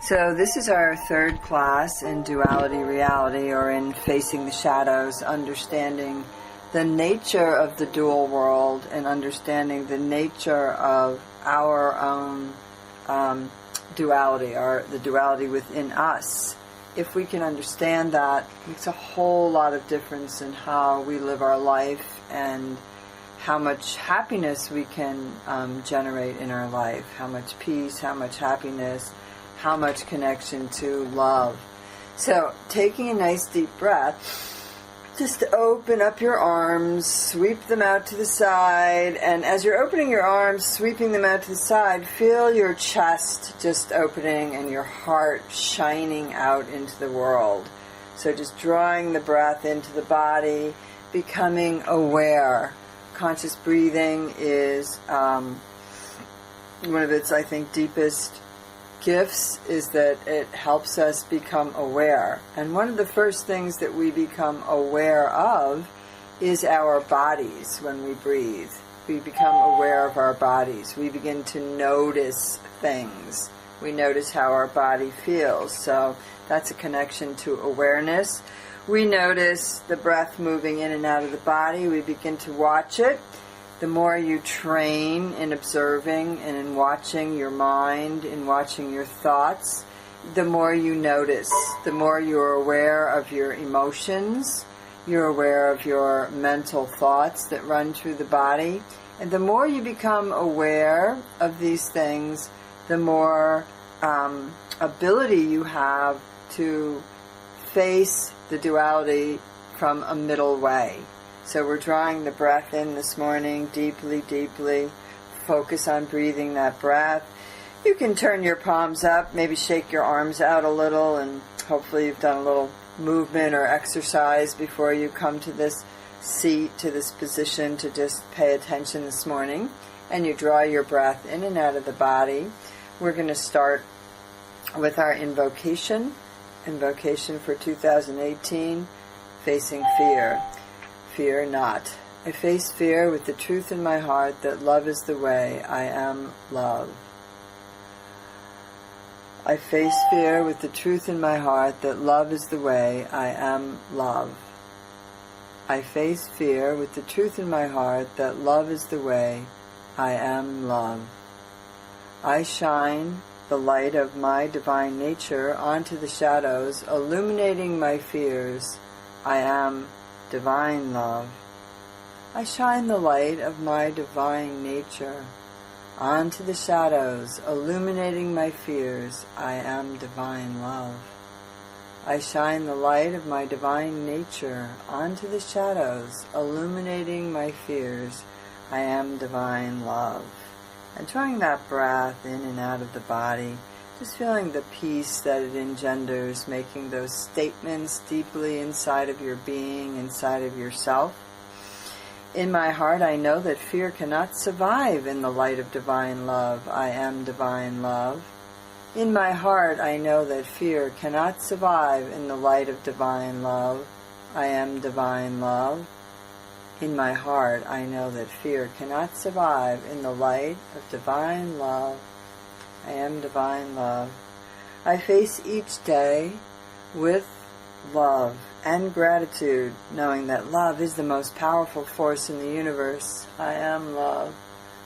So this is our third class in Duality Reality, or in Facing the Shadows, understanding the nature of the dual world and understanding the nature of our own duality, or the duality within us. If we can understand that, it makes a whole lot of difference in how we live our life and how much happiness we can generate in our life, how much peace, how much happiness, how much connection to love. So, taking a nice deep breath, just open up your arms, sweep them out to the side, and as you're opening your arms, sweeping them out to the side, feel your chest just opening and your heart shining out into the world. So just drawing the breath into the body, becoming aware. Conscious breathing is one of its, I think, deepest gifts, is that it helps us become aware. And one of the first things that we become aware of is our bodies when we breathe. We become aware of our bodies. We begin to notice things. We notice how our body feels. So that's a connection to awareness. We notice the breath moving in and out of the body. We begin to watch it. The more you train in observing and in watching your mind, in watching your thoughts, the more you notice, the more you're aware of your emotions, you're aware of your mental thoughts that run through the body, and the more you become aware of these things, the more ability you have to face the duality from a middle way. So we're drawing the breath in this morning, deeply, deeply. Focus on breathing that breath. You can turn your palms up, maybe shake your arms out a little, and hopefully you've done a little movement or exercise before you come to this seat, to this position, to just pay attention this morning. And you draw your breath in and out of the body. We're going to start with our invocation for 2018, facing fear. Fear not. I face fear with the truth in my heart that love is the way. I am love. I face fear with the truth in my heart that love is the way. I am love. I face fear with the truth in my heart that love is the way. I am love. I shine the light of my divine nature onto the shadows, illuminating my fears. I am divine love. I shine the light of my divine nature onto the shadows, illuminating my fears. I am divine love. I shine the light of my divine nature onto the shadows, illuminating my fears. I am divine love. And drawing that breath in and out of the body, just feeling the peace that it engenders, making those statements deeply inside of your being, inside of yourself. In my heart, I know that fear cannot survive in the light of divine love. I am divine love. In my heart, I know that fear cannot survive in the light of divine love. I am divine love. In my heart, I know that fear cannot survive in the light of divine love. I am divine love. I face each day with love and gratitude, knowing that love is the most powerful force in the universe. I am love.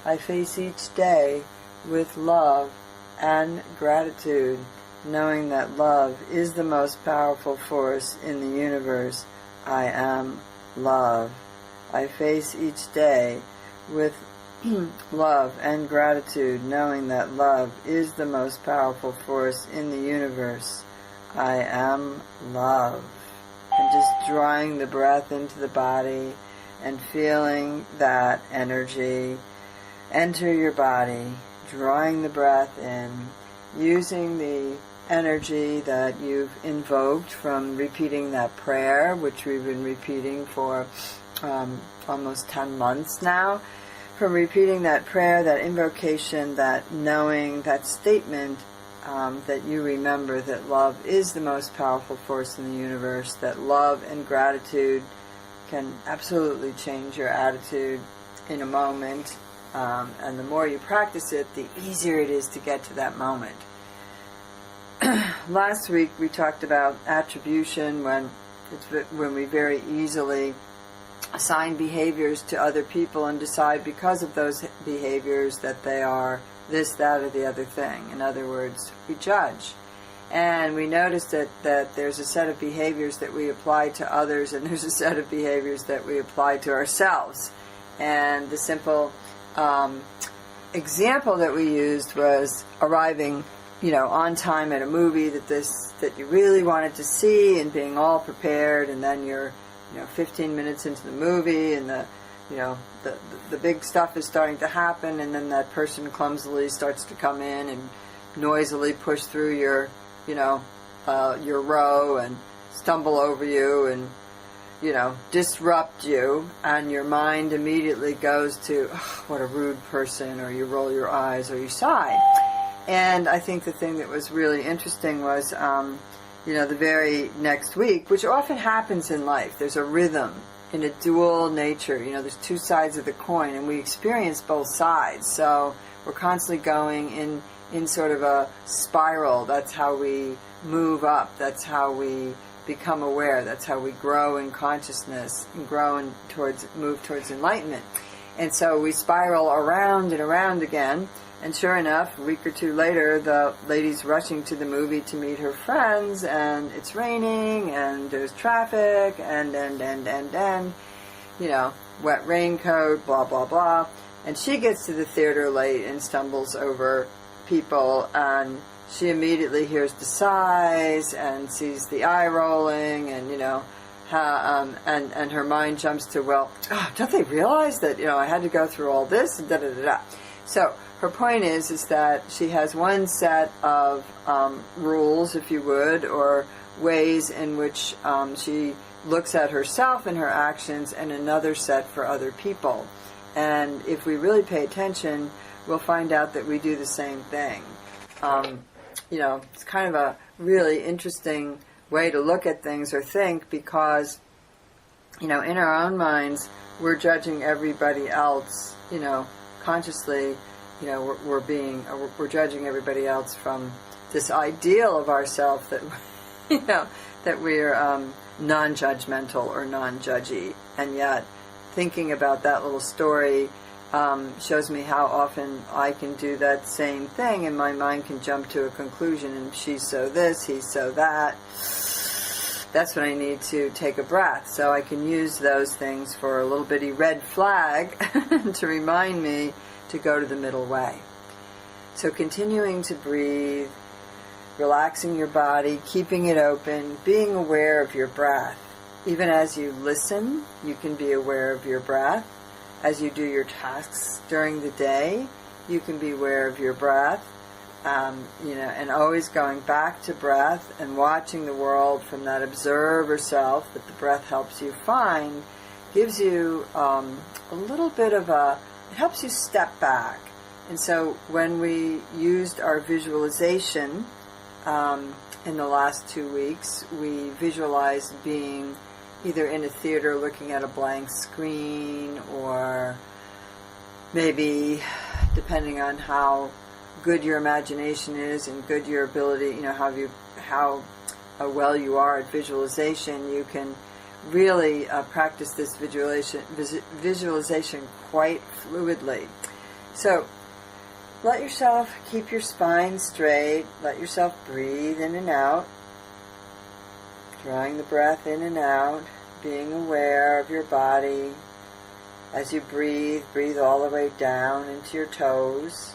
I face each day with love and gratitude, knowing that love is the most powerful force in the universe. I am love. I face each day with love and gratitude, knowing that love is the most powerful force in the universe. I am love. And just drawing the breath into the body and feeling that energy enter your body, drawing the breath in, using the energy that you've invoked from repeating that prayer, which we've been repeating for almost 10 months now. From repeating that prayer, that invocation, that knowing, that statement, that you remember that love is the most powerful force in the universe, that love and gratitude can absolutely change your attitude in a moment, and the more you practice it, the easier it is to get to that moment. last week we talked about attribution, when we very easily assign behaviors to other people and decide because of those behaviors that they are this, that, or the other thing. In other words, we judge. And we noticed that there's a set of behaviors that we apply to others, and there's a set of behaviors that we apply to ourselves. And the simple example that we used was arriving, on time at a movie that you really wanted to see, and being all prepared, and then you're 15 minutes into the movie, and the big stuff is starting to happen, and then that person clumsily starts to come in and noisily push through your row and stumble over you and disrupt you, and your mind immediately goes to, oh, what a rude person, or you roll your eyes, or you sigh. And I think the thing that was really interesting was the very next week, which often happens in life, there's a rhythm in a dual nature. There's two sides of the coin, and we experience both sides. So we're constantly going in sort of a spiral. That's how we move up. That's how we become aware. That's how we grow in consciousness and move towards enlightenment. And so we spiral around and around again. And sure enough, a week or two later, the lady's rushing to the movie to meet her friends, and it's raining, and there's traffic, and wet raincoat, blah, blah, blah. And she gets to the theater late and stumbles over people, and she immediately hears the sighs and sees the eye rolling, and, and her mind jumps to, well, don't they realize that, I had to go through all this, and da-da-da-da. So her point is that she has one set of rules, if you would, or ways in which she looks at herself and her actions, and another set for other people. And if we really pay attention, we'll find out that we do the same thing. It's kind of a really interesting way to look at things or think, because, in our own minds, we're judging everybody else, consciously. We're judging everybody else from this ideal of ourselves that, that we're non-judgmental or non-judgy. And yet, thinking about that little story shows me how often I can do that same thing, and my mind can jump to a conclusion, and she's so this, he's so that. That's when I need to take a breath. So I can use those things for a little bitty red flag to remind me to go to the middle way. So continuing to breathe, relaxing your body, keeping it open, being aware of your breath. Even as you listen, you can be aware of your breath. As you do your tasks during the day, you can be aware of your breath. And always going back to breath and watching the world from that observer self that the breath helps you find, gives you a little bit of it helps you step back. And so when we used our visualization in the last 2 weeks, we visualized being either in a theater looking at a blank screen, or maybe, depending on how good your imagination is and good your ability, how well you are at visualization, you can really practice this visualization quite fluidly. So let yourself keep your spine straight. Let yourself breathe in and out, drawing the breath in and out, being aware of your body. As you breathe, breathe all the way down into your toes,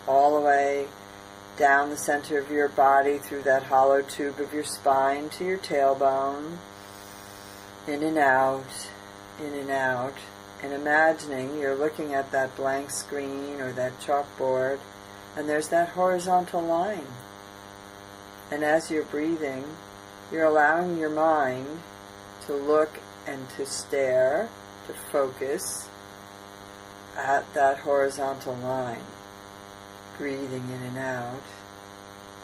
all the way down the center of your body through that hollow tube of your spine to your tailbone. In and out, and imagining you're looking at that blank screen or that chalkboard, and there's that horizontal line. And as you're breathing, you're allowing your mind to look and to stare, to focus at that horizontal line. Breathing in and out,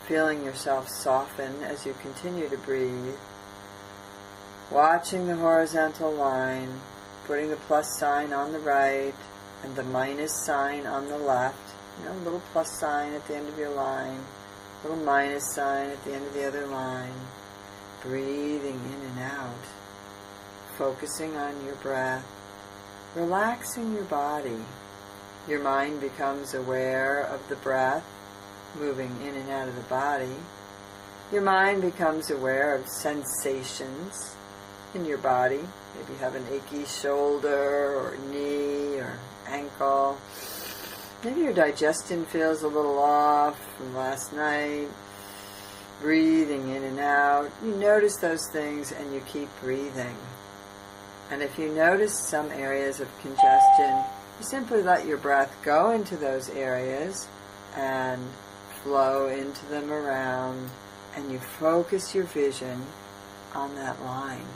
feeling yourself soften as you continue to breathe, watching the horizontal line, putting the plus sign on the right and the minus sign on the left, a little plus sign at the end of your line, little minus sign at the end of the other line. Breathing in and out. Focusing on your breath. Relaxing your body. Your mind becomes aware of the breath moving in and out of the body. Your mind becomes aware of sensations in your body. Maybe you have an achy shoulder or knee or ankle. Maybe your digestion feels a little off from last night. Breathing in and out. You notice those things and you keep breathing. And if you notice some areas of congestion, you simply let your breath go into those areas and flow into them around, and you focus your vision on that line.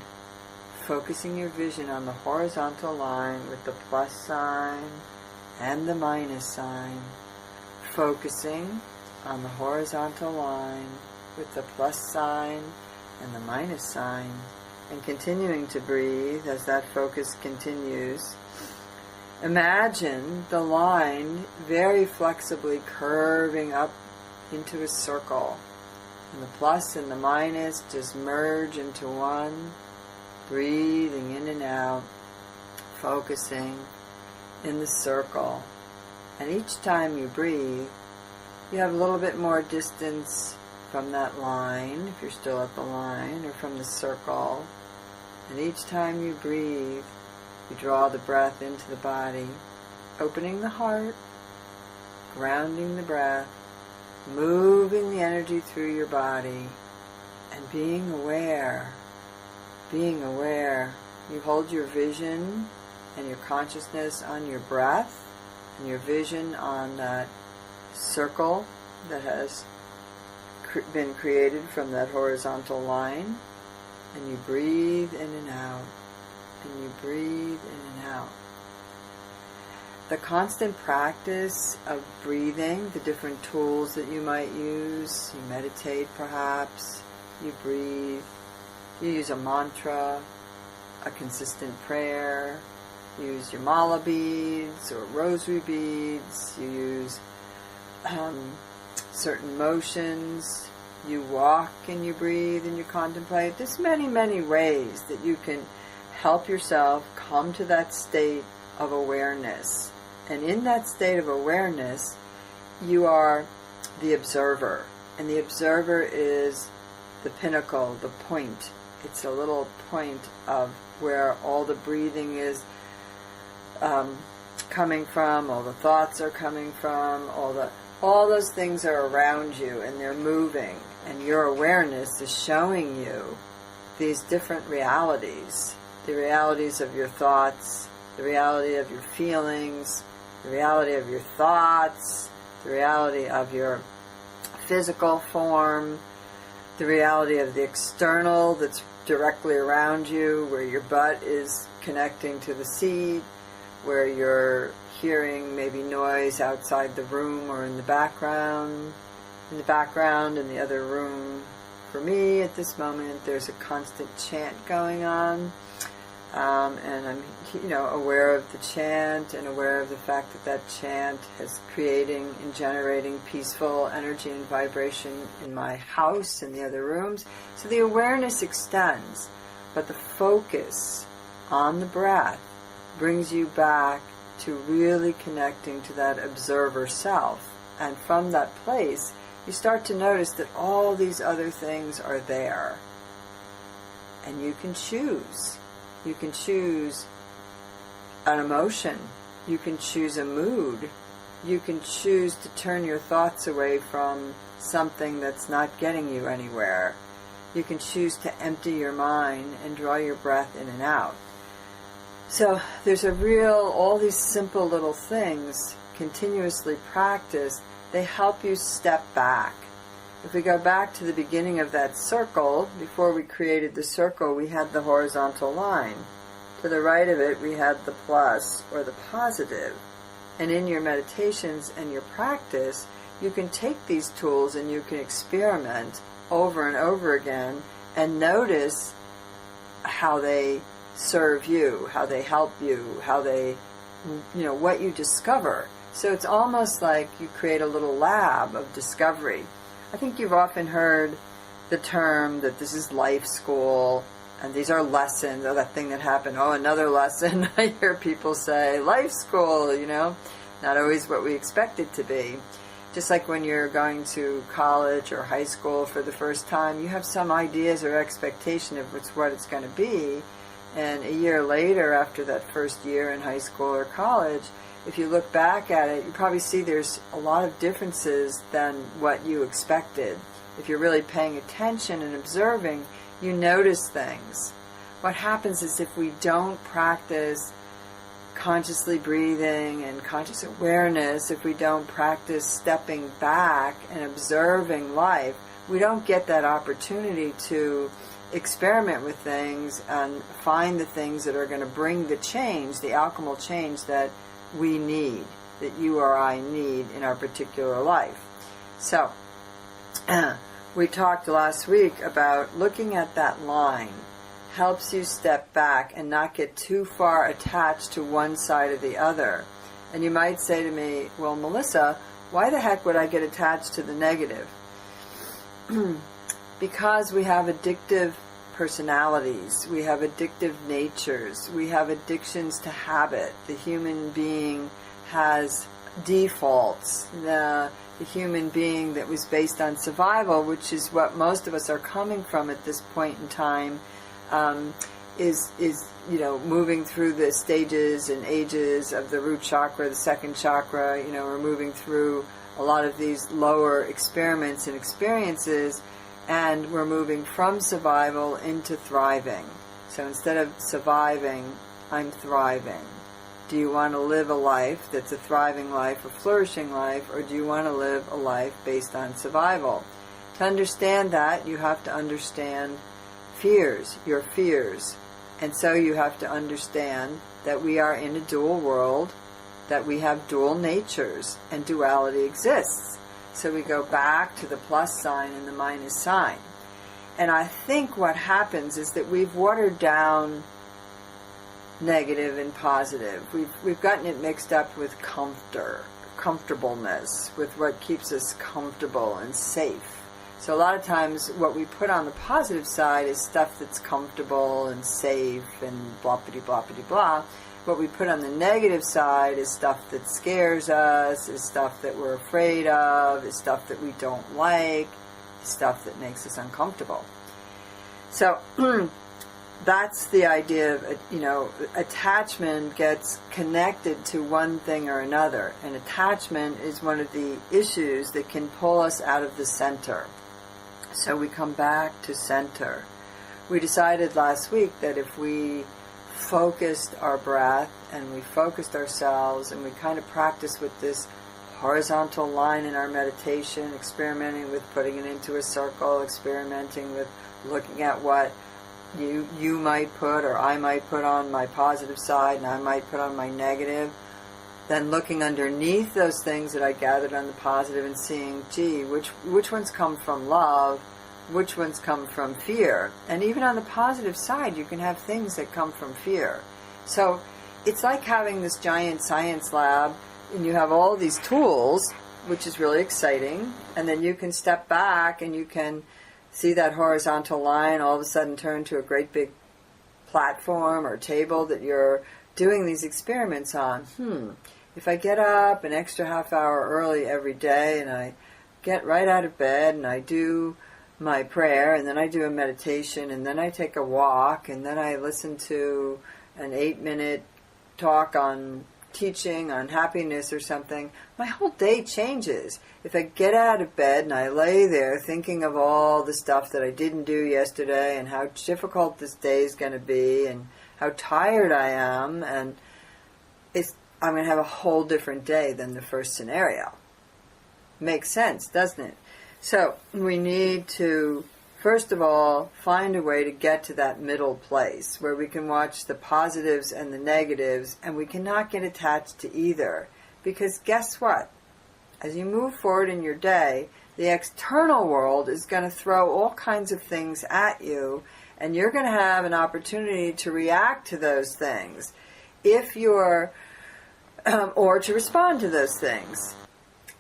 Focusing your vision on the horizontal line with the plus sign and the minus sign. Focusing on the horizontal line with the plus sign and the minus sign, and continuing to breathe as that focus continues. Imagine the line very flexibly curving up into a circle, and the plus and the minus just merge into one, breathing in and out, focusing in the circle. And each time you breathe, you have a little bit more distance from that line, if you're still at the line, or from the circle. And each time you breathe, you draw the breath into the body, opening the heart, grounding the breath, moving the energy through your body, and being aware. Being aware. You hold your vision and your consciousness on your breath, and your vision on that circle that has been created from that horizontal line, and you breathe in and out, and you breathe in and out. The constant practice of breathing, the different tools that you might use, you meditate perhaps, you breathe, you use a mantra, a consistent prayer, you use your mala beads or rosary beads, you use certain motions, you walk and you breathe and you contemplate. There's many, many ways that you can help yourself come to that state of awareness. And in that state of awareness, you are the observer. And the observer is the pinnacle, the point. It's a little point of where all the breathing is coming from, all the thoughts are coming from, all those things are around you and they're moving. And your awareness is showing you these different realities. The realities of your thoughts, the reality of your feelings, the reality of your thoughts, the reality of your physical form, the reality of the external that's directly around you, where your butt is connecting to the seat, where you're hearing maybe noise outside the room or in the background. In the other room, for me at this moment, there's a constant chant going on. And I'm, aware of the chant and aware of the fact that that chant is creating and generating peaceful energy and vibration in my house and the other rooms. So the awareness extends, but the focus on the breath brings you back to really connecting to that observer self. And from that place, you start to notice that all these other things are there. And you can choose. You can choose an emotion. You can choose a mood. You can choose to turn your thoughts away from something that's not getting you anywhere. You can choose to empty your mind and draw your breath in and out. So there's all these simple little things continuously practiced, they help you step back. If we go back to the beginning of that circle, before we created the circle, we had the horizontal line. To the right of it, we had the plus or the positive. And in your meditations and your practice, you can take these tools and you can experiment over and over again and notice how they serve you, how they help you, how they, what you discover. So it's almost like you create a little lab of discovery. I think you've often heard the term that this is life school, and these are lessons, or that thing that happened, oh, another lesson. I hear people say, life school, not always what we expect it to be. Just like when you're going to college or high school for the first time, you have some ideas or expectation of what it's going to be. And a year later, after that first year in high school or college, if you look back at it, you probably see there's a lot of differences than what you expected. If you're really paying attention and observing, you notice things. What happens is if we don't practice consciously breathing and conscious awareness, if we don't practice stepping back and observing life, we don't get that opportunity to experiment with things and find the things that are going to bring the change, the alchemical change that we need, that you or I need in our particular life. So, we talked last week about looking at that line helps you step back and not get too far attached to one side or the other. And you might say to me, well, Melissa, why the heck would I get attached to the negative? Because we have addictive personalities, we have addictive natures, we have addictions to habit. The human being has defaults. The human being that was based on survival, which is what most of us are coming from at this point in time, is moving through the stages and ages of the root chakra, the second chakra. We're moving through a lot of these lower experiments and experiences, and we're moving from survival into thriving. So instead of surviving, I'm thriving. Do you want to live a life that's a thriving life, a flourishing life, or do you want to live a life based on survival? To understand that, you have to understand your fears. And so you have to understand that we are in a dual world, that we have dual natures, and duality exists. So we go back to the plus sign and the minus sign. And I think what happens is that we've watered down negative and positive. We've gotten it mixed up with comfortableness, with what keeps us comfortable and safe. So a lot of times what we put on the positive side is stuff that's comfortable and safe and blah-bitty-blah-bitty-blah. What we put on the negative side is stuff that scares us, is stuff that we're afraid of, is stuff that we don't like, stuff that makes us uncomfortable. So that's the idea of, attachment gets connected to one thing or another. And attachment is one of the issues that can pull us out of the center. So we come back to center. We decided last week that if we focused our breath and we focused ourselves and we kind of practiced with this horizontal line in our meditation, experimenting with putting it into a circle, experimenting with looking at what you might put or I might put on my positive side and I might put on my negative, then looking underneath those things that I gathered on the positive and seeing, which ones come from love, which ones come from fear. And even on the positive side, you can have things that come from fear. So it's like having this giant science lab, and you have all these tools, which is really exciting, and then you can step back and you can see that horizontal line all of a sudden turn to a great big platform or table that you're doing these experiments on. If I get up an extra half hour early every day and I get right out of bed and I do my prayer and then I do a meditation and then I take a walk and then I listen to an 8-minute talk on teaching on happiness or something, my whole day changes. If I get out of bed and I lay there thinking of all the stuff that I didn't do yesterday and how difficult this day is going to be and how tired I am, and I'm going to have a whole different day than the first scenario. Makes sense, doesn't it? So we need to, first of all, find a way to get to that middle place where we can watch the positives and the negatives, and we cannot get attached to either. Because guess what? As you move forward in your day, the external world is going to throw all kinds of things at you, and you're going to have an opportunity to react to those things. If you're or to respond to those things.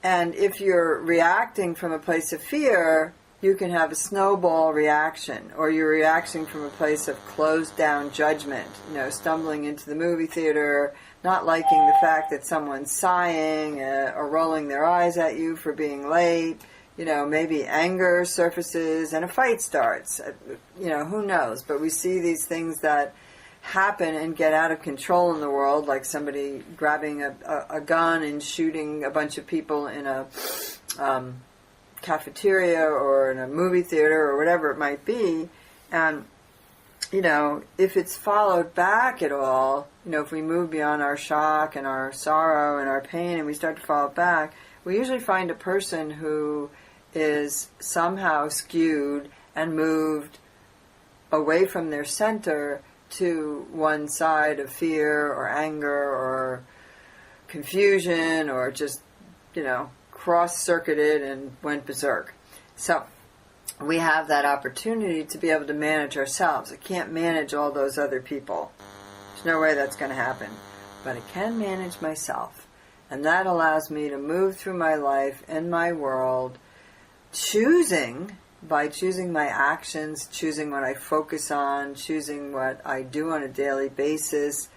And if you're reacting from a place of fear, you can have a snowball reaction, or you're reacting from a place of closed down judgment, stumbling into the movie theater, not liking the fact that someone's sighing or rolling their eyes at you for being late. Maybe anger surfaces and a fight starts. Who knows? But we see these things that happen and get out of control in the world, like somebody grabbing a gun and shooting a bunch of people in a cafeteria or in a movie theater or whatever it might be. And, if it's followed back at all, if we move beyond our shock and our sorrow and our pain and we start to follow it back, we usually find a person who is somehow skewed and moved away from their center to one side of fear or anger or confusion, or just, cross-circuited and went berserk. So we have that opportunity to be able to manage ourselves. I can't manage all those other people. There's no way that's going to happen. But I can manage myself. And that allows me to move through my life and my world, by choosing my actions, choosing what I focus on, choosing what I do on a daily basis,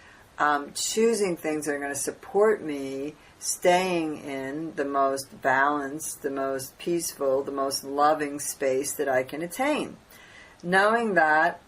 choosing things that are going to support me staying in the most balanced, the most peaceful, the most loving space that I can attain. Knowing that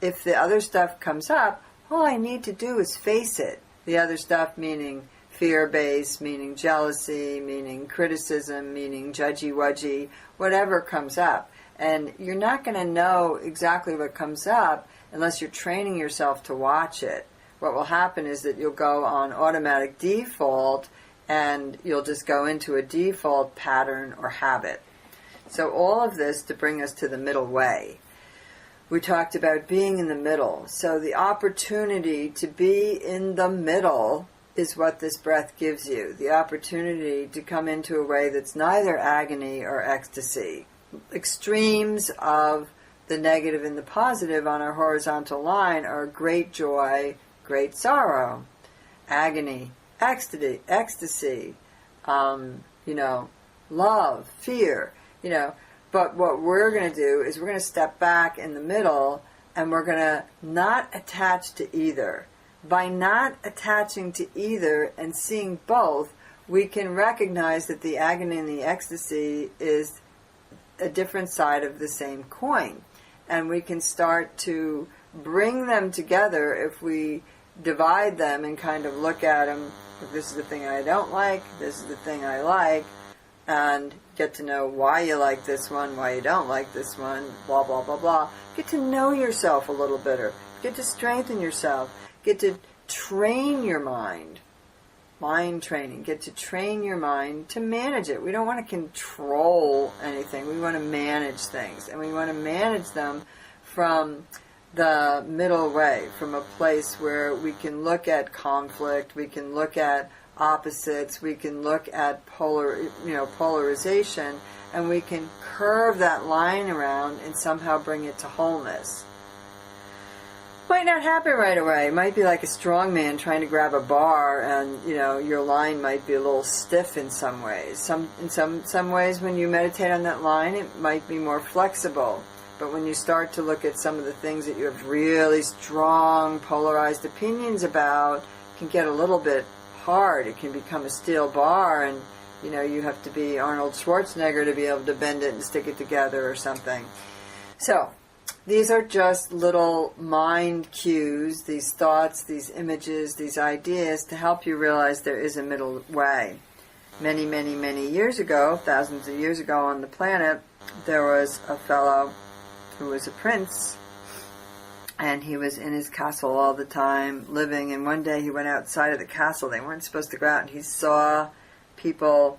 if the other stuff comes up, all I need to do is face it. The other stuff meaning fear-based, meaning jealousy, meaning criticism, meaning judgy-wudgy, whatever comes up. And you're not going to know exactly what comes up unless you're training yourself to watch it. What will happen is that you'll go on automatic default, and you'll just go into a default pattern or habit. So all of this to bring us to the middle way. We talked about being in the middle. So the opportunity to be in the middle is what this breath gives you. The opportunity to come into a way that's neither agony or ecstasy. Extremes of the negative and the positive on our horizontal line are great joy, great sorrow, agony, ecstasy, love, fear, But what we're going to do is we're going to step back in the middle, and we're going to not attach to either. By not attaching to either and seeing both, we can recognize that the agony and the ecstasy is a different side of the same coin. And we can start to bring them together if we divide them and kind of look at them. This is the thing I don't like, this is the thing I like, and get to know why you like this one, why you don't like this one, blah, blah, blah, blah. Get to know yourself a little better. Get to strengthen yourself. Get to train your mind. Mind training. Get to train your mind to manage it. We don't want to control anything. We want to manage things. And we want to manage them from the middle way, from a place where we can look at conflict, we can look at opposites, we can look at polarization, and we can curve that line around and somehow bring it to wholeness. Might not happen right away. It might be like a strong man trying to grab a bar, and your line might be a little stiff in some ways. In some ways, when you meditate on that line, it might be more flexible. But when you start to look at some of the things that you have really strong, polarized opinions about, it can get a little bit hard. It can become a steel bar, and you have to be Arnold Schwarzenegger to be able to bend it and stick it together or something. So these are just little mind cues, these thoughts, these images, these ideas to help you realize there is a middle way. Many, many, many years ago, thousands of years ago on the planet, there was a fellow who was a prince, and he was in his castle all the time, living, and one day he went outside of the castle. They weren't supposed to go out, and he saw people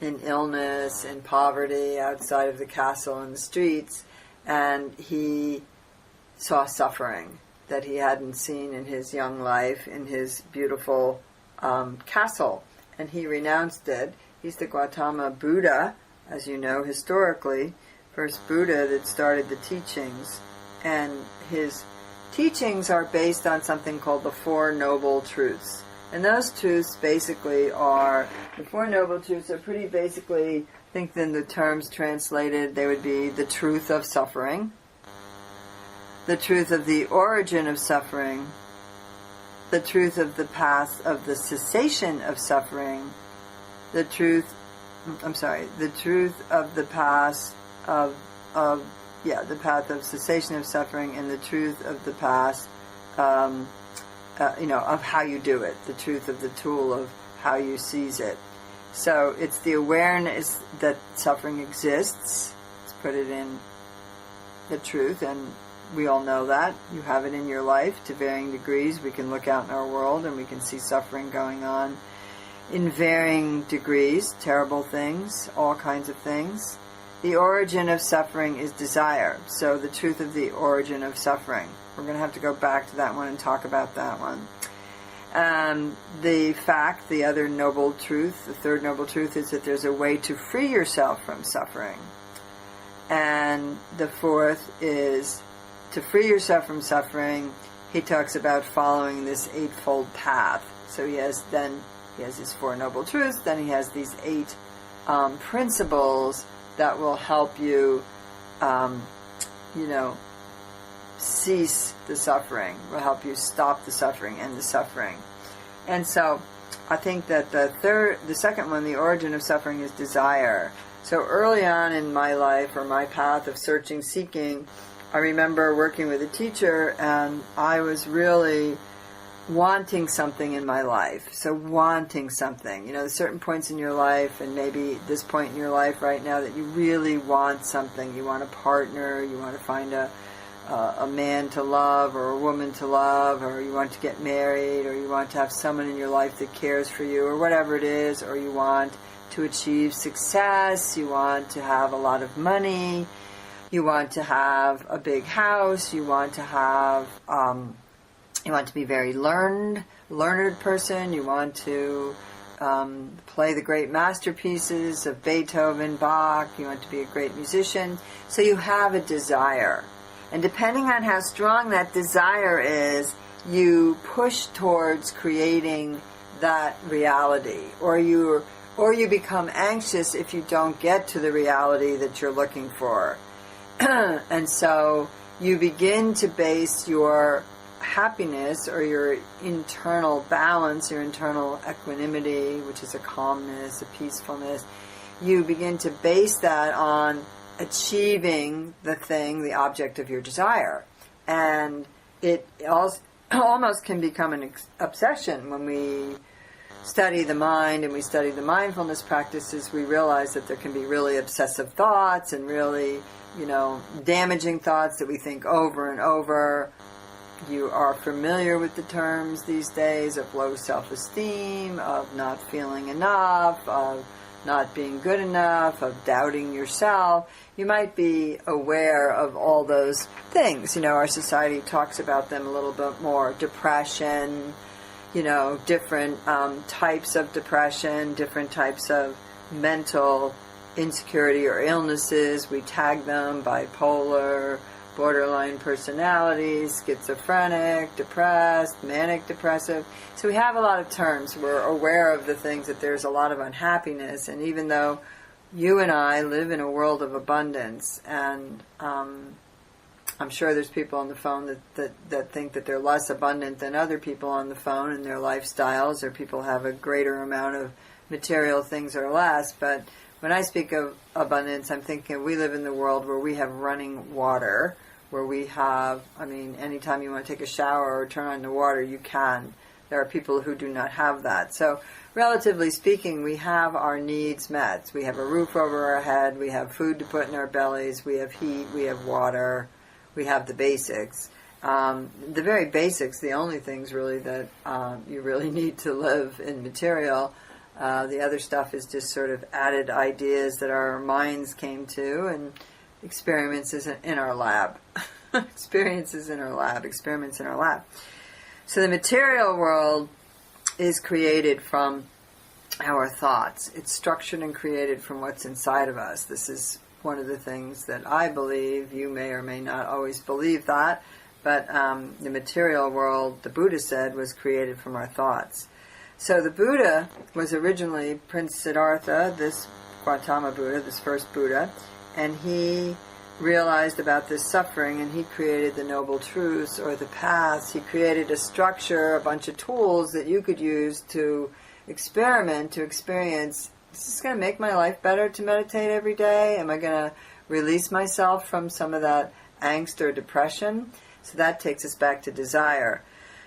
in illness and poverty outside of the castle in the streets, and he saw suffering that he hadn't seen in his young life in his beautiful castle, and he renounced it. He's the Gautama Buddha, as you know, historically, first Buddha that started the teachings, and his teachings are based on something called the Four Noble Truths. And those truths basically are, the Four Noble Truths are pretty basically, I think in the terms translated, they would be the truth of suffering, the truth of the origin of suffering, the truth of the path of the cessation of suffering, the truth of the path the path of cessation of suffering, and the truth of the path, of how you do it, the truth of the tool of how you seize it. So it's the awareness that suffering exists. Let's put it in the truth, and we all know that. You have it in your life to varying degrees. We can look out in our world and we can see suffering going on in varying degrees, terrible things, all kinds of things. The origin of suffering is desire. So the truth of the origin of suffering. We're going to have to go back to that one and talk about that one. The other noble truth, the third noble truth, is that there's a way to free yourself from suffering. And the fourth is to free yourself from suffering. He talks about following this eightfold path. So he has his Four Noble Truths, then he has these 8 principles that will help you, cease the suffering, will help you stop the suffering and the suffering. And so I think that the second one, the origin of suffering, is desire. So early on in my life, or my path of searching, seeking, I remember working with a teacher, and I was really wanting something in my life. So wanting something, there's certain points in your life, and maybe this point in your life right now, that you really want something. You want a partner, you want to find a man to love, or a woman to love, or you want to get married, or you want to have someone in your life that cares for you, or whatever it is, or you want to achieve success, you want to have a lot of money, you want to have a big house, you want to have you want to be very learned person. You want to play the great masterpieces of Beethoven, Bach. You want to be a great musician. So you have a desire. And depending on how strong that desire is, you push towards creating that reality. Or you become anxious if you don't get to the reality that you're looking for. And so you begin to base your happiness, or your internal balance, your internal equanimity, which is a calmness, a peacefulness, you begin to base that on achieving the thing, the object of your desire. And it almost can become an obsession. When we study the mind and we study the mindfulness practices, we realize that there can be really obsessive thoughts and really, damaging thoughts that we think over and over. You are familiar with the terms these days of low self-esteem, of not feeling enough, of not being good enough, of doubting yourself. You might be aware of all those things. Our society talks about them a little bit more. Depression, different types of depression, different types of mental insecurity or illnesses. We tag them: bipolar, borderline personalities, schizophrenic, depressed, manic depressive. So we have a lot of terms. We're aware of the things, that there's a lot of unhappiness. And even though you and I live in a world of abundance, and I'm sure there's people on the phone that think that they're less abundant than other people on the phone in their lifestyles, or people have a greater amount of material things or less. But when I speak of abundance, I'm thinking we live in the world where we have running water, where we have, anytime you want to take a shower or turn on the water, you can. There are people who do not have that. So, relatively speaking, we have our needs met. We have a roof over our head, we have food to put in our bellies, we have heat, we have water, we have the basics. The very basics, the only things really that you really need to live in material. The other stuff is just sort of added ideas that our minds came to, and experiments in our lab. Experiments in our lab. So the material world is created from our thoughts. It's structured and created from what's inside of us. This is one of the things that I believe. You may or may not always believe that, but the material world, the Buddha said, was created from our thoughts. So the Buddha was originally Prince Siddhartha, this Gautama Buddha, this first Buddha, and he realized about this suffering, and he created the Noble Truths, or the paths. He created a structure, a bunch of tools that you could use to experiment, to experience, is this going to make my life better to meditate every day? Am I going to release myself from some of that angst or depression? So that takes us back to desire.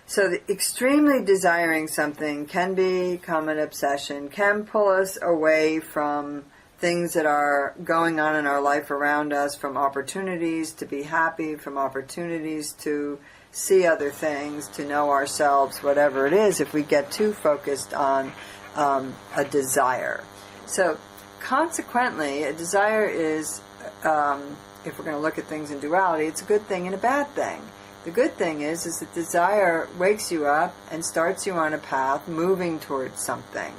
So the extremely desiring something can become an obsession, can pull us away from things that are going on in our life around us, from opportunities to be happy, from opportunities to see other things, to know ourselves, whatever it is, if we get too focused on a desire. So consequently, a desire is, if we're going to look at things in duality, it's a good thing and a bad thing. The good thing is that desire wakes you up and starts you on a path moving towards something.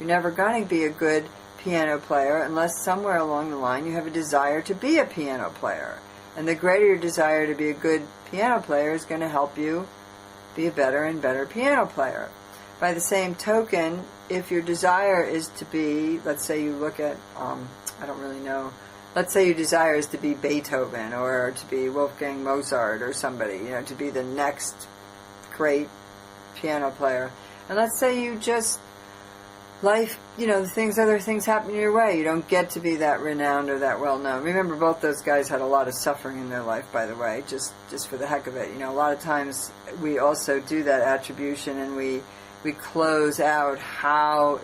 You're never going to be a good piano player unless somewhere along the line you have a desire to be a piano player. And the greater your desire to be a good piano player is going to help you be a better and better piano player. By the same token, if your desire is to be, let's say you look at, I don't really know, let's say your desire is to be Beethoven or to be Wolfgang Mozart or somebody, to be the next great piano player. And let's say you just, life, other things happen your way. You don't get to be that renowned or that well-known. Remember, both those guys had a lot of suffering in their life, by the way, just for the heck of it. A lot of times we also do that attribution, and we close out how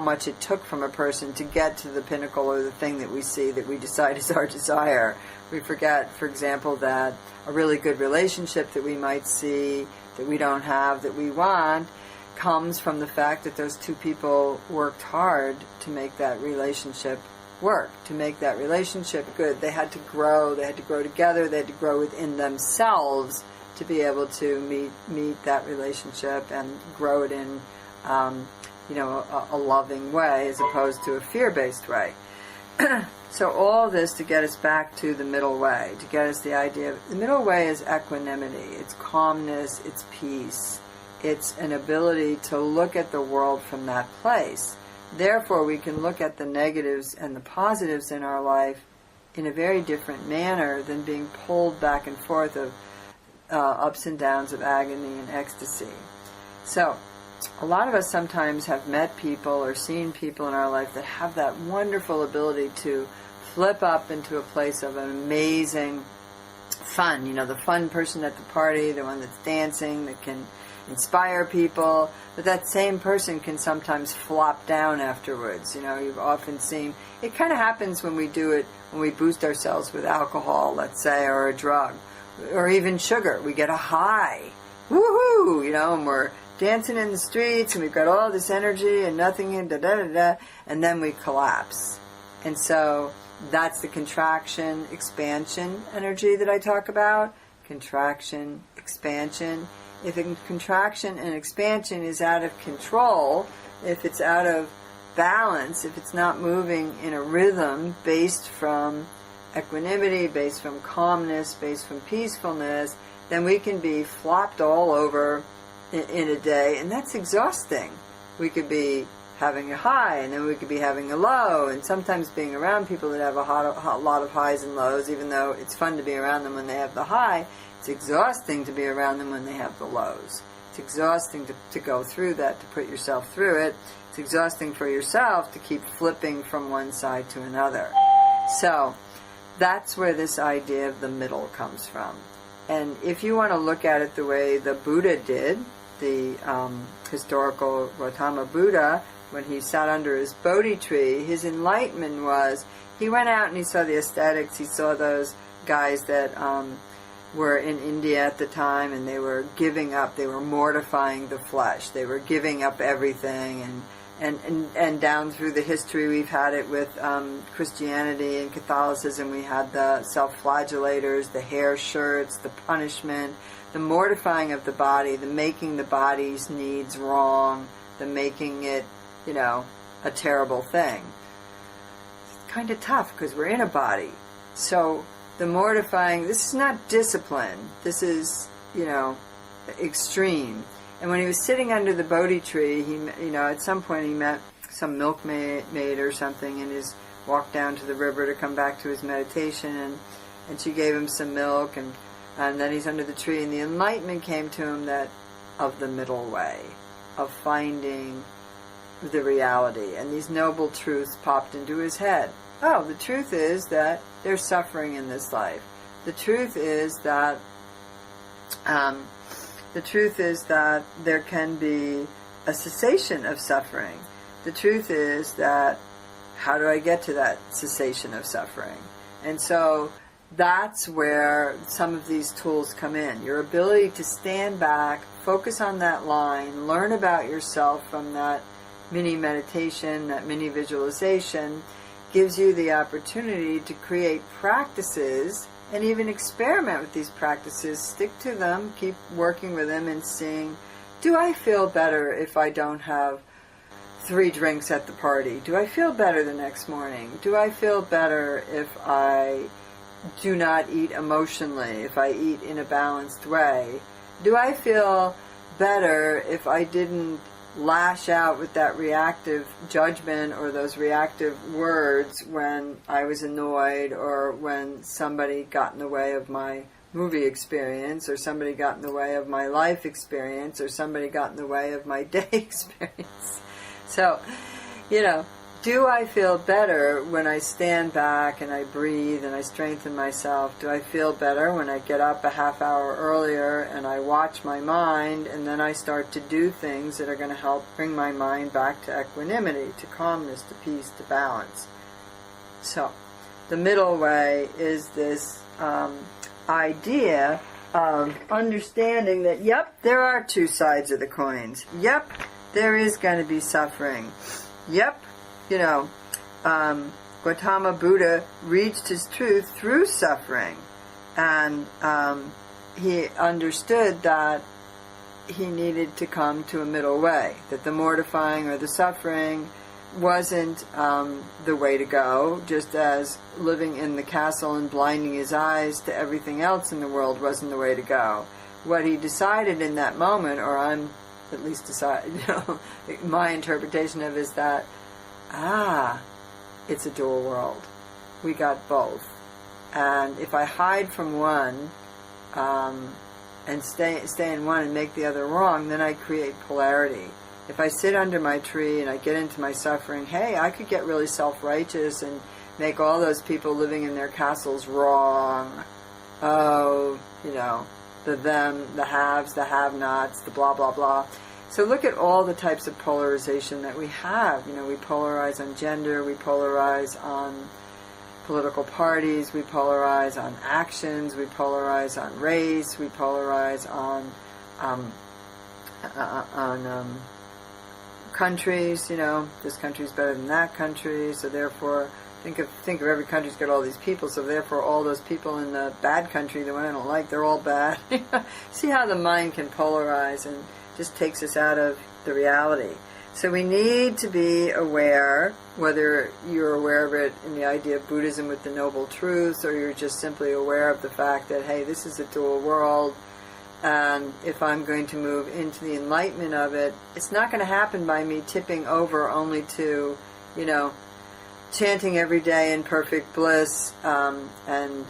much it took from a person to get to the pinnacle or the thing that we see that we decide is our desire. We forget, for example, that a really good relationship that we might see, that we don't have, that we want, comes from the fact that those two people worked hard to make that relationship work, to make that relationship good. They had to grow together, they had to grow within themselves to be able to meet that relationship and grow it in a loving way as opposed to a fear-based way. So all this to get us back to the middle way, to get us the idea of the middle way is equanimity, it's calmness, it's peace, it's an ability to look at the world from that place. Therefore, we can look at the negatives and the positives in our life in a very different manner than being pulled back and forth of ups and downs of agony and ecstasy. So, a lot of us sometimes have met people or seen people in our life that have that wonderful ability to flip up into a place of an amazing fun. The fun person at the party, the one that's dancing, that can inspire people. But that same person can sometimes flop down afterwards. You've often seen, it kind of happens when we do it, when we boost ourselves with alcohol, let's say, or a drug. Or even sugar. We get a high. Woohoo! And we're dancing in the streets, and we've got all this energy and nothing, and da-da-da-da, and then we collapse. And so that's the contraction, expansion energy that I talk about. Contraction, expansion. If a contraction and expansion is out of control, if it's out of balance, if it's not moving in a rhythm based from equanimity, based from calmness, based from peacefulness, then we can be flopped all over in a day, and that's exhausting. We could be having a high, and then we could be having a low, and sometimes being around people that have a lot of highs and lows, even though it's fun to be around them when they have the high, it's exhausting to be around them when they have the lows. It's exhausting to go through that, to put yourself through it. It's exhausting for yourself to keep flipping from one side to another. So, that's where this idea of the middle comes from. And if you want to look at it the way the Buddha did, the historical Gautama Buddha, when he sat under his Bodhi tree, his enlightenment was, he went out and he saw the ascetics, he saw those guys that were in India at the time, and they were giving up, they were mortifying the flesh, they were giving up everything, and down through the history we've had it with Christianity and Catholicism. We had the self-flagellators, the hair shirts, the punishment, the mortifying of the body, the making the body's needs wrong, the making it, a terrible thing. It's kind of tough because we're in a body. So the mortifying, this is not discipline. This is, extreme. And when he was sitting under the Bodhi tree, at some point he met some milkmaid or something, and walked down to the river to come back to his meditation, and she gave him some milk, and then he's under the tree, and the enlightenment came to him that of the middle way, of finding the reality, and these noble truths popped into his head. Oh, the truth is that there's suffering in this life. The truth is that there can be a cessation of suffering. The truth is that how do I get to that cessation of suffering? And so that's where some of these tools come in. Your ability to stand back, focus on that line, learn about yourself from that mini meditation, that mini visualization, gives you the opportunity to create practices and even experiment with these practices. Stick to them, keep working with them, and seeing, do I feel better if I don't have 3 drinks at the party? Do I feel better the next morning? Do I feel better if I do not eat emotionally, if I eat in a balanced way? Do I feel better if I didn't lash out with that reactive judgment or those reactive words when I was annoyed, or when somebody got in the way of my movie experience, or somebody got in the way of my life experience, or somebody got in the way of my day experience? So, do I feel better when I stand back and I breathe and I strengthen myself? Do I feel better when I get up a half hour earlier and I watch my mind, and then I start to do things that are going to help bring my mind back to equanimity, to calmness, to peace, to balance? So, the middle way is this idea of understanding that, yep, there are 2 sides of the coins. Yep, there is going to be suffering. Yep, Gautama Buddha reached his truth through suffering, and he understood that he needed to come to a middle way, that the mortifying or the suffering wasn't the way to go, just as living in the castle and blinding his eyes to everything else in the world wasn't the way to go. What he decided in that moment, or I'm at least my interpretation of it, is that it's a dual world. We got both. And if I hide from one and stay in one and make the other wrong, then I create polarity. If I sit under my tree and I get into my suffering, hey, I could get really self-righteous and make all those people living in their castles wrong. Oh, the them, the haves, the have-nots, the blah, blah, blah. So look at all the types of polarization that we have. We polarize on gender, we polarize on political parties, we polarize on actions, we polarize on race, we polarize on countries. This country's better than that country, so therefore think of every country's got all these people, so therefore all those people in the bad country, the one I don't like, they're all bad. See how the mind can polarize and just takes us out of the reality. So we need to be aware, whether you're aware of it in the idea of Buddhism with the Noble Truths, or you're just simply aware of the fact that, hey, this is a dual world, and if I'm going to move into the enlightenment of it, it's not going to happen by me tipping over only to, chanting every day in perfect bliss, and,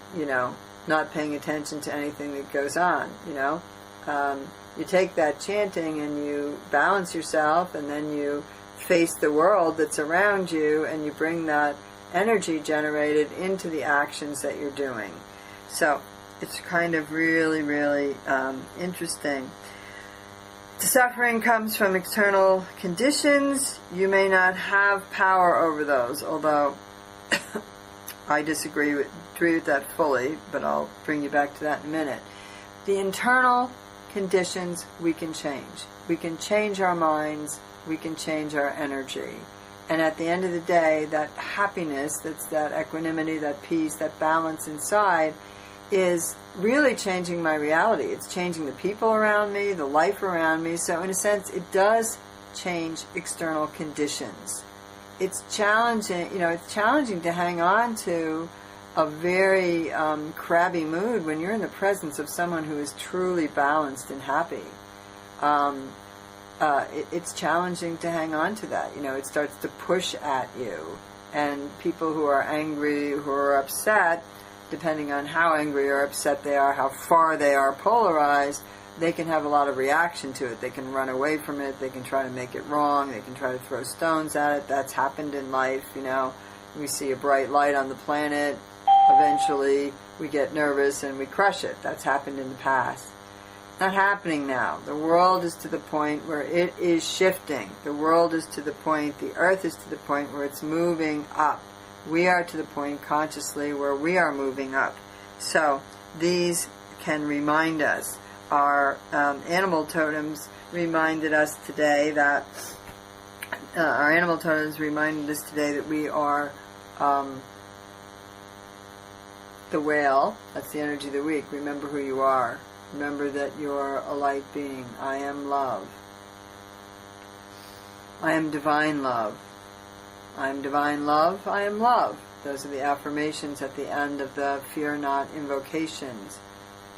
not paying attention to anything that goes on, You take that chanting and you balance yourself, and then you face the world that's around you, and you bring that energy generated into the actions that you're doing. So it's kind of really, really interesting. The suffering comes from external conditions. You may not have power over those, although I disagree with that fully, but I'll bring you back to that in a minute. The internal conditions we can change. We can change our minds, we can change our energy. And at the end of the day, that happiness, that's that equanimity, that peace, that balance inside, is really changing my reality. It's changing the people around me, the life around me. So in a sense, it does change external conditions. It's challenging, it's challenging to hang on to a very crabby mood when you're in the presence of someone who is truly balanced and happy. it's challenging to hang on to that. It starts to push at you. And people who are angry, who are upset, depending on how angry or upset they are, how far they are polarized, they can have a lot of reaction to it. They can run away from it. They can try to make it wrong. They can try to throw stones at it. That's happened in life, We see a bright light on the planet. Eventually, we get nervous and we crush it. That's happened in the past. Not happening now. The world is to the point where it is shifting. The world is to the point, the earth is to the point where it's moving up. We are to the point consciously where we are moving up. So these can remind us. Our animal totems reminded us today that we are the whale. That's the energy of the week. Remember who you are. Remember that you're a light being. I am love. I am divine love. I am divine love. I am love. Those are the affirmations at the end of the Fear Not invocations.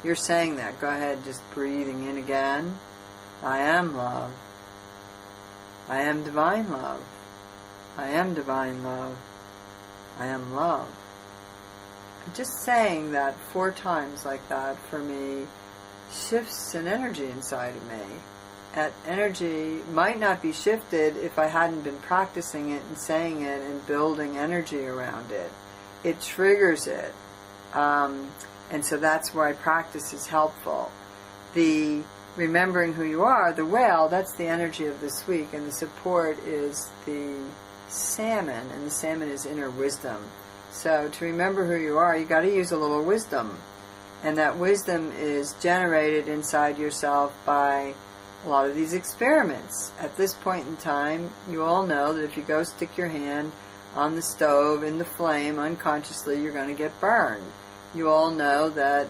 You're saying that. Go ahead, just breathing in again. I am love. I am divine love. I am divine love. I am love. Just saying that 4 times like that for me shifts an energy inside of me. That energy might not be shifted if I hadn't been practicing it and saying it and building energy around it. It triggers it. And so that's why practice is helpful. The remembering who you are, the whale, that's the energy of this week, and the support is the salmon, and the salmon is inner wisdom. So to remember who you are, you got to use a little wisdom. And that wisdom is generated inside yourself by a lot of these experiments. At this point in time, you all know that if you go stick your hand on the stove in the flame unconsciously, you're going to get burned. You all know that,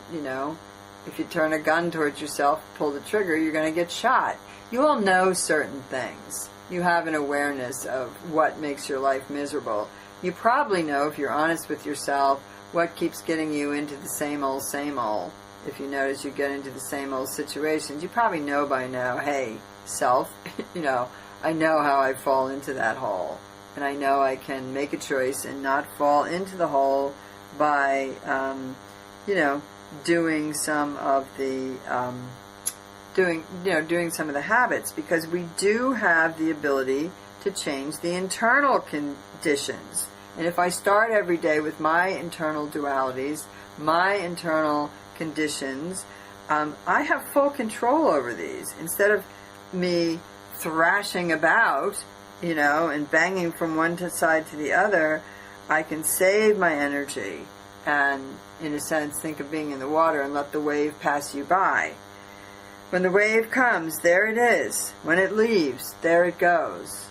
if you turn a gun towards yourself, pull the trigger, you're going to get shot. You all know certain things. You have an awareness of what makes your life miserable. You probably know, if you're honest with yourself, what keeps getting you into the same old, same old. If you notice you get into the same old situations, you probably know by now, hey, self, I know how I fall into that hole. And I know I can make a choice and not fall into the hole by, doing some of the, doing some of the habits, because we do have the ability to change the internal conditions. And if I start every day with my internal dualities, my internal conditions, I have full control over these. Instead of me thrashing about, and banging from one side to the other, I can save my energy and, in a sense, think of being in the water and let the wave pass you by. When the wave comes, there it is. When it leaves, there it goes.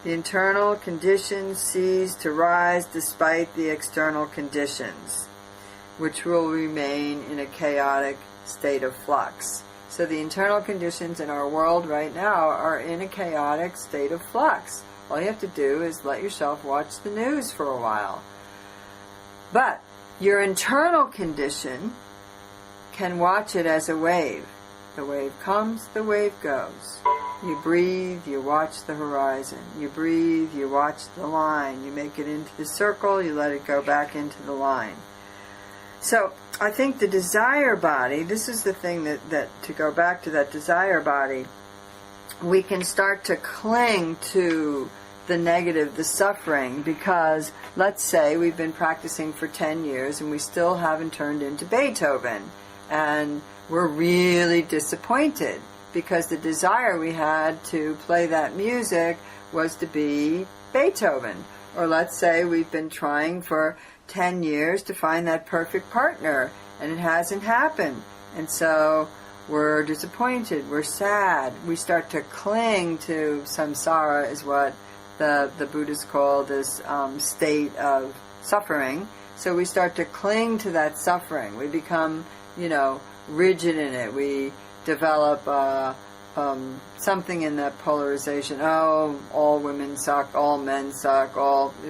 The internal conditions cease to rise despite the external conditions, which will remain in a chaotic state of flux. So the internal conditions in our world right now are in a chaotic state of flux. All you have to do is let yourself watch the news for a while. But your internal condition can watch it as a wave. The wave comes, the wave goes. You breathe, you watch the horizon. You breathe, you watch the line. You make it into the circle, you let it go back into the line. So I think the desire body, this is the thing that to go back to that desire body, we can start to cling to the negative, the suffering, because let's say we've been practicing for 10 years and we still haven't turned into Beethoven. And we're really disappointed because the desire we had to play that music was to be Beethoven. Or let's say we've been trying for 10 years to find that perfect partner and it hasn't happened. And so we're disappointed, we're sad. We start to cling to samsara, is what the Buddhists call this state of suffering. So we start to cling to that suffering. We become, rigid in it. We develop something in that polarization. Oh, all women suck, all men suck,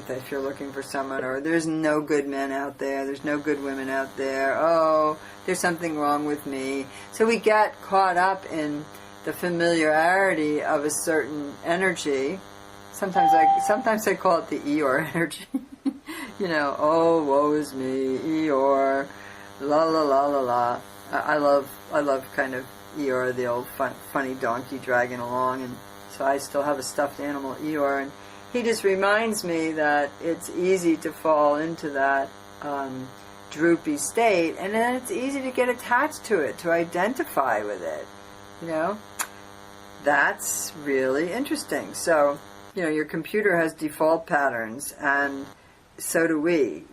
if you're looking for someone, or there's no good men out there, there's no good women out there, oh, there's something wrong with me. So we get caught up in the familiarity of a certain energy. Sometimes I call it the Eeyore energy. Oh, woe is me, Eeyore, la la la la la. I love kind of Eeyore, the old funny donkey dragging along, and so I still have a stuffed animal, Eeyore, and he just reminds me that it's easy to fall into that droopy state, and then it's easy to get attached to it, to identify with it. That's really interesting. So, your computer has default patterns, and so do we.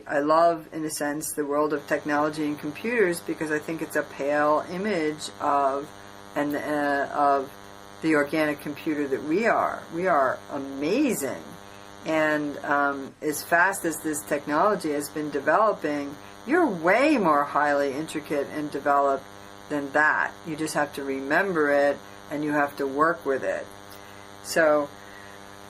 I love, in a sense, the world of technology and computers, because I think it's a pale image of the organic computer that we are. We are amazing. And as fast as this technology has been developing, you're way more highly intricate and developed than that. You just have to remember it, and you have to work with it. So,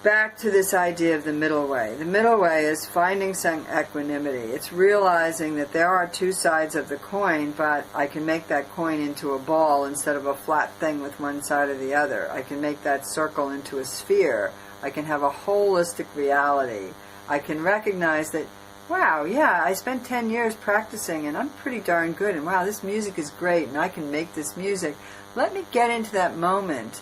back to this idea of the middle way. The middle way is finding some equanimity. It's realizing that there are two sides of the coin, but I can make that coin into a ball instead of a flat thing with one side or the other. I can make that circle into a sphere. I can have a holistic reality. I can recognize that, wow, yeah, I spent 10 years practicing and I'm pretty darn good, and wow, this music is great and I can make this music. Let me get into that moment.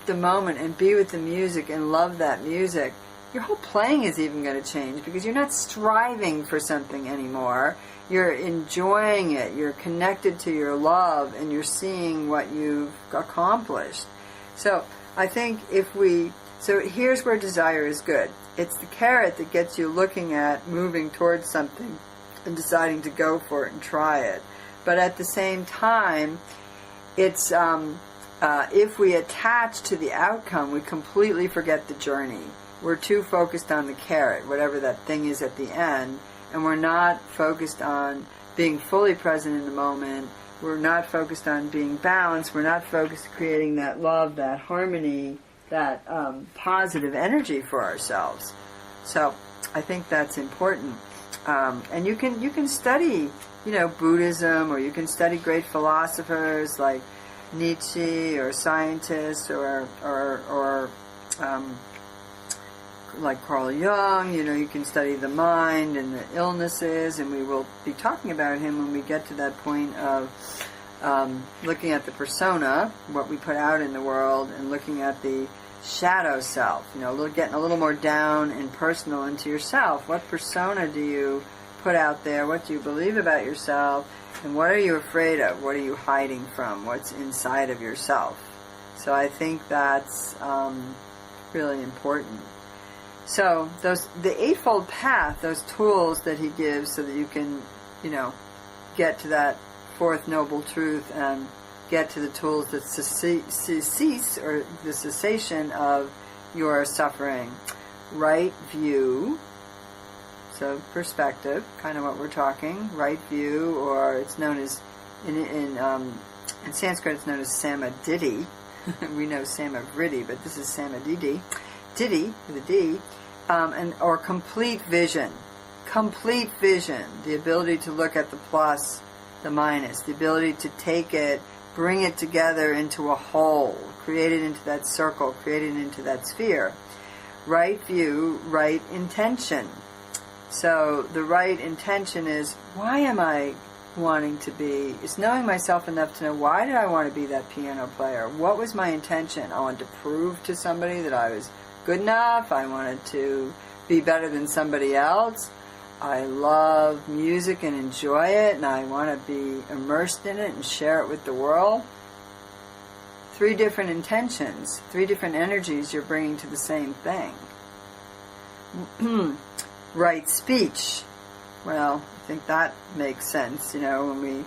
The moment, and be with the music and love that music. Your whole playing is even going to change, because you're not striving for something anymore. You're enjoying it. You're connected to your love, and you're seeing what you've accomplished. So I think so here's where desire is good. It's the carrot that gets you looking at moving towards something and deciding to go for it and try it. But at the same time, it's if we attach to the outcome, we completely forget the journey. We're too focused on the carrot, whatever that thing is at the end, and we're not focused on being fully present in the moment. We're not focused on being balanced. We're not focused on creating that love, that harmony, that positive energy for ourselves. So I think that's important. And you can study, Buddhism, or you can study great philosophers like Nietzsche, or scientists, or like Carl Jung. You can study the mind and the illnesses, and we will be talking about him when we get to that point of looking at the persona, what we put out in the world, and looking at the shadow self. Getting a little more down and personal into yourself. What persona do you put out there? What do you believe about yourself? And what are you afraid of? What are you hiding from? What's inside of yourself? So I think that's really important. So the Eightfold Path, those tools that he gives so that you can, get to that fourth noble truth and get to the tools that cease, or the cessation of your suffering. Right view. So perspective, kind of what we're talking, right view, or it's known as, in Sanskrit it's known as samadhi. We know samavritti, but this is samadhi, diddy with a D, or complete vision. Complete vision, the ability to look at the plus, the minus, the ability to take it, bring it together into a whole, create it into that circle, create it into that sphere. Right view, right intention. So the right intention is, why am I wanting to be? It's knowing myself enough to know, why did I want to be that piano player? What was my intention? I wanted to prove to somebody that I was good enough. I wanted to be better than somebody else. I love music and enjoy it, and I want to be immersed in it and share it with the world. 3 different intentions, 3 different energies you're bringing to the same thing. Right speech. Well, I think that makes sense. When we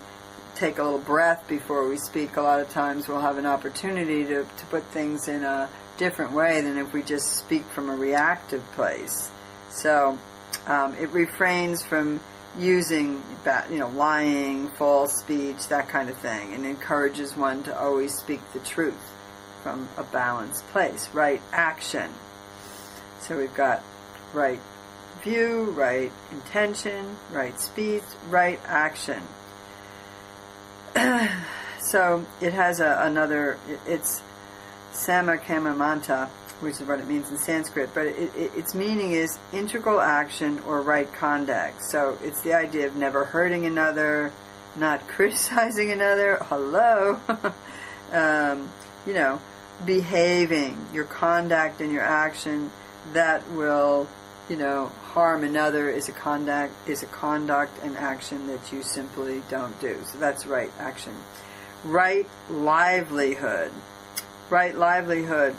take a little breath before we speak, a lot of times we'll have an opportunity to put things in a different way than if we just speak from a reactive place. So it refrains from using, lying, false speech, that kind of thing, and encourages one to always speak the truth from a balanced place. Right action. So we've got right view, right intention, right speech, right action. So it has it's Samakamamanta, which is what it means in Sanskrit, but its meaning is integral action or right conduct. So it's the idea of never hurting another, not criticizing another, behaving, your conduct and your action that will, harm another is a conduct and action that you simply don't do. So that's right action. Right livelihood. Right livelihood.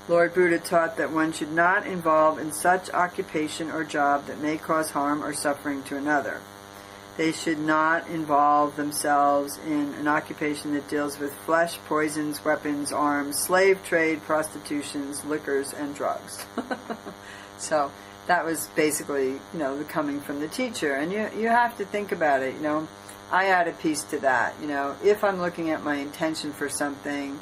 Lord Buddha taught that one should not involve in such occupation or job that may cause harm or suffering to another. They should not involve themselves in an occupation that deals with flesh, poisons, weapons, arms, slave trade, prostitutions, liquors, and drugs. So that was basically, the coming from the teacher. And you have to think about it, I add a piece to that, if I'm looking at my intention for something,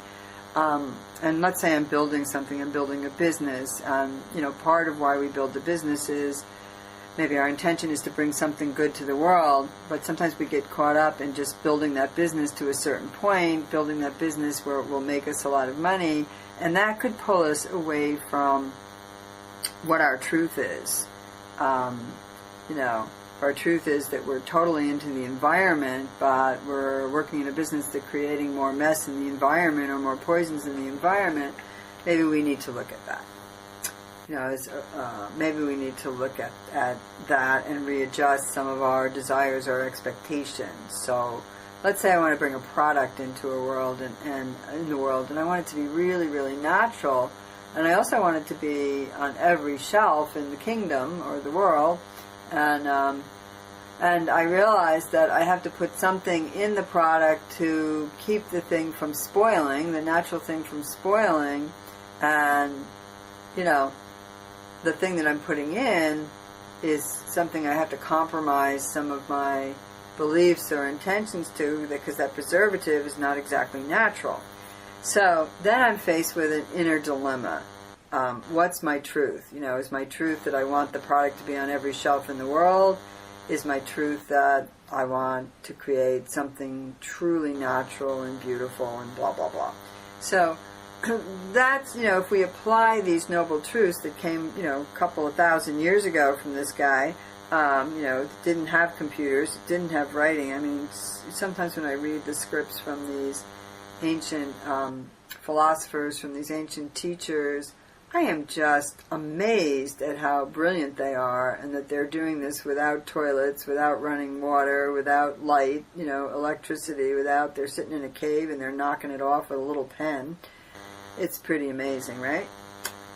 and let's say I'm building something, I'm building a business, part of why we build a business is maybe our intention is to bring something good to the world, but sometimes we get caught up in just building that business to a certain point, building that business where it will make us a lot of money, and that could pull us away from what our truth is. Our truth is that we're totally into the environment, but we're working in a business that's creating more mess in the environment or more poisons in the environment. Maybe we need to look at that. Maybe we need to look at that and readjust some of our desires or expectations. So let's say I want to bring a product into a world and in the world, and I want it to be really, really natural, and I also want it to be on every shelf in the kingdom or the world, and I realized that I have to put something in the product to keep the thing from spoiling, the natural thing from spoiling, and the thing that I'm putting in is something I have to compromise some of my beliefs or intentions to, because that preservative is not exactly natural. So then I'm faced with an inner dilemma. What's my truth? Is my truth that I want the product to be on every shelf in the world? Is my truth that I want to create something truly natural and beautiful and blah, blah, blah? So that's, if we apply these noble truths that came, a couple of thousand years ago from this guy, didn't have computers, didn't have writing. I mean, sometimes when I read the scripts from these ancient philosophers, from these ancient teachers, I am just amazed at how brilliant they are, and that they're doing this without toilets, without running water, without light, electricity, they're sitting in a cave and they're knocking it off with a little pen. It's pretty amazing, right?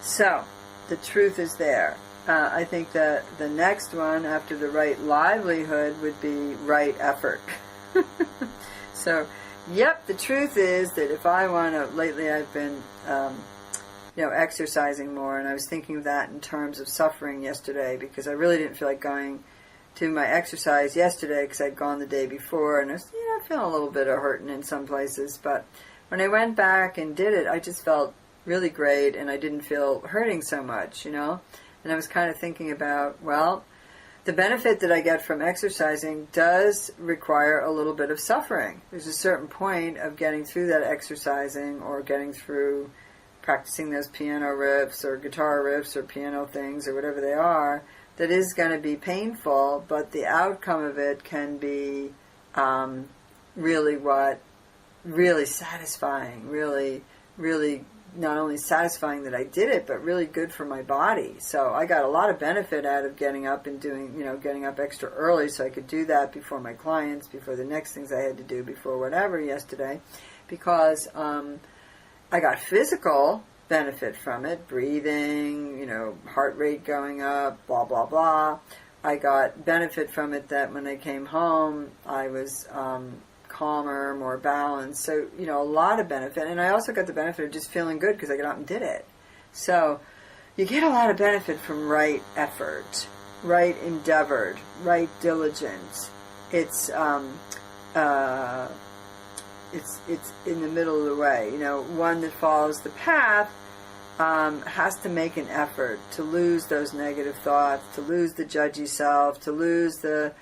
So, the truth is there. I think that the next one after the right livelihood would be right effort. So, the truth is that if I want to, lately I've been, exercising more, and I was thinking of that in terms of suffering yesterday, because I really didn't feel like going to my exercise yesterday because I'd gone the day before, and I was, feeling a little bit of hurting in some places, but when I went back and did it, I just felt really great, and I didn't feel hurting so much, and I was kind of thinking about, the benefit that I get from exercising does require a little bit of suffering. There's a certain point of getting through that exercising, or getting through practicing those piano riffs or guitar riffs or piano things or whatever they are, that is going to be painful, but the outcome of it can be really satisfying, really not only satisfying that I did it, but really good for my body. So I got a lot of benefit out of getting up and doing, getting up extra early so I could do that before my clients, before the next things I had to do, before whatever yesterday, because I got physical benefit from it, breathing, heart rate going up, blah, blah, blah. I got benefit from it that when I came home, I was calmer, more balanced. So, a lot of benefit. And I also got the benefit of just feeling good because I got out and did it. So, you get a lot of benefit from right effort. right endeavored, right diligence. It's in the middle of the way. You know, one that follows the path has to make an effort to lose those negative thoughts, to lose the judgy self, to lose the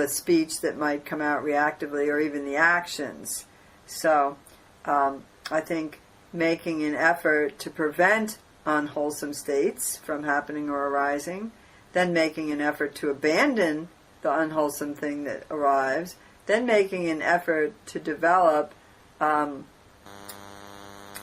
speech that might come out reactively, or even the actions. So I think making an effort to prevent unwholesome states from happening or arising, then making an effort to abandon the unwholesome thing that arrives, then making an effort to develop a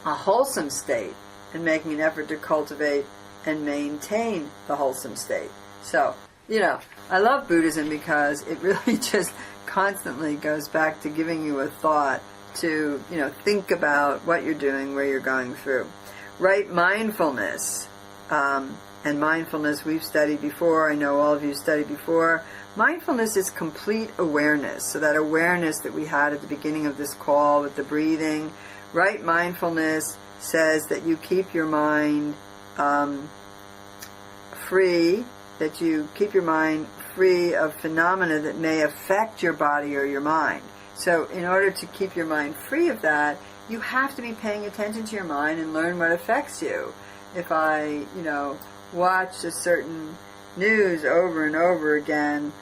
wholesome state, and making an effort to cultivate and maintain the wholesome state. So, you know, I love Buddhism because it really just constantly goes back to giving you a thought to, you know, think about what you're doing, where you're going through. Right mindfulness, and mindfulness we've studied before, I know all of you studied before. Mindfulness is complete awareness. So that awareness that we had at the beginning of this call with the breathing, right mindfulness says that you keep your mind free, that you keep your mind free of phenomena that may affect your body or your mind. So in order to keep your mind free of that, you have to be paying attention to your mind and learn what affects you. If I, watch a certain news over and over again,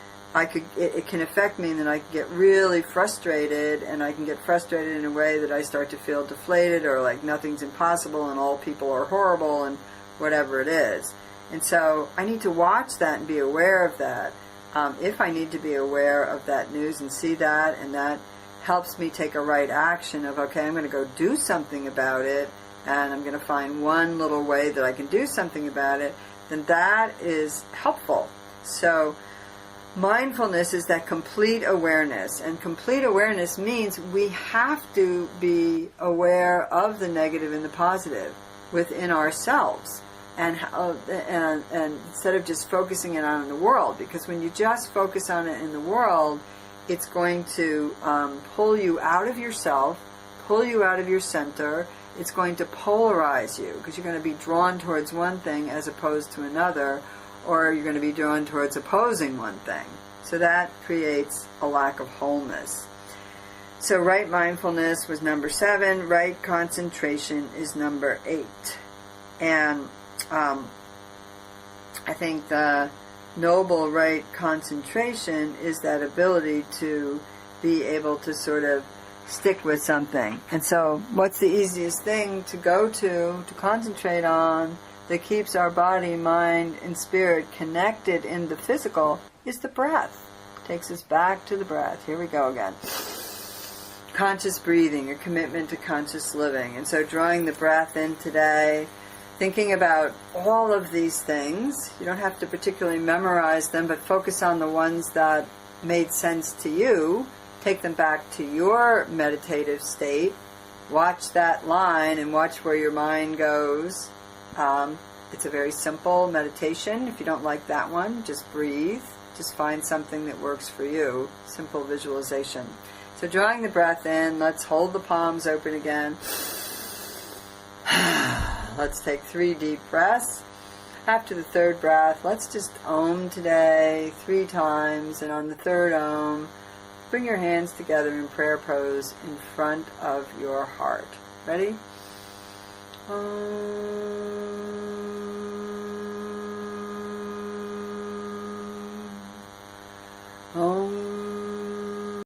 it can affect me, and then I can get really frustrated, and I can get frustrated in a way that I start to feel deflated, or like nothing's impossible and all people are horrible and whatever it is. And so I need to watch that and be aware of that. If I need to be aware of that news and see that, and that helps me take a right action of, okay, I'm going to go do something about it, and I'm going to find one little way that I can do something about it, then that is helpful. So mindfulness is that complete awareness, and complete awareness means we have to be aware of the negative and the positive within ourselves, and instead of just focusing it on in the world, because when you just focus on it in the world, it's going to pull you out of yourself, pull you out of your center. It's going to polarize you, because you're going to be drawn towards one thing as opposed to another, or you're going to be drawn towards opposing one thing. So that creates a lack of wholeness. So right mindfulness was number 7. Right concentration is number 8. And I think the noble right concentration is that ability to be able to sort of stick with something. And so what's the easiest thing to go to concentrate on, that keeps our body, mind, and spirit connected in the physical, is the breath. Takes us back to the breath. Here we go again. Conscious breathing, a commitment to conscious living. And so drawing the breath in today, thinking about all of these things. You don't have to particularly memorize them, but focus on the ones that made sense to you. Take them back to your meditative state. Watch that line and watch where your mind goes. It's a very simple meditation. If you don't like that one, just breathe. Just find something that works for you. Simple visualization. So drawing the breath in, let's hold the palms open again. Let's take 3 deep breaths. After the 3rd breath, let's just Om today 3 times. And on the 3rd Om, bring your hands together in prayer pose in front of your heart. Ready? Om.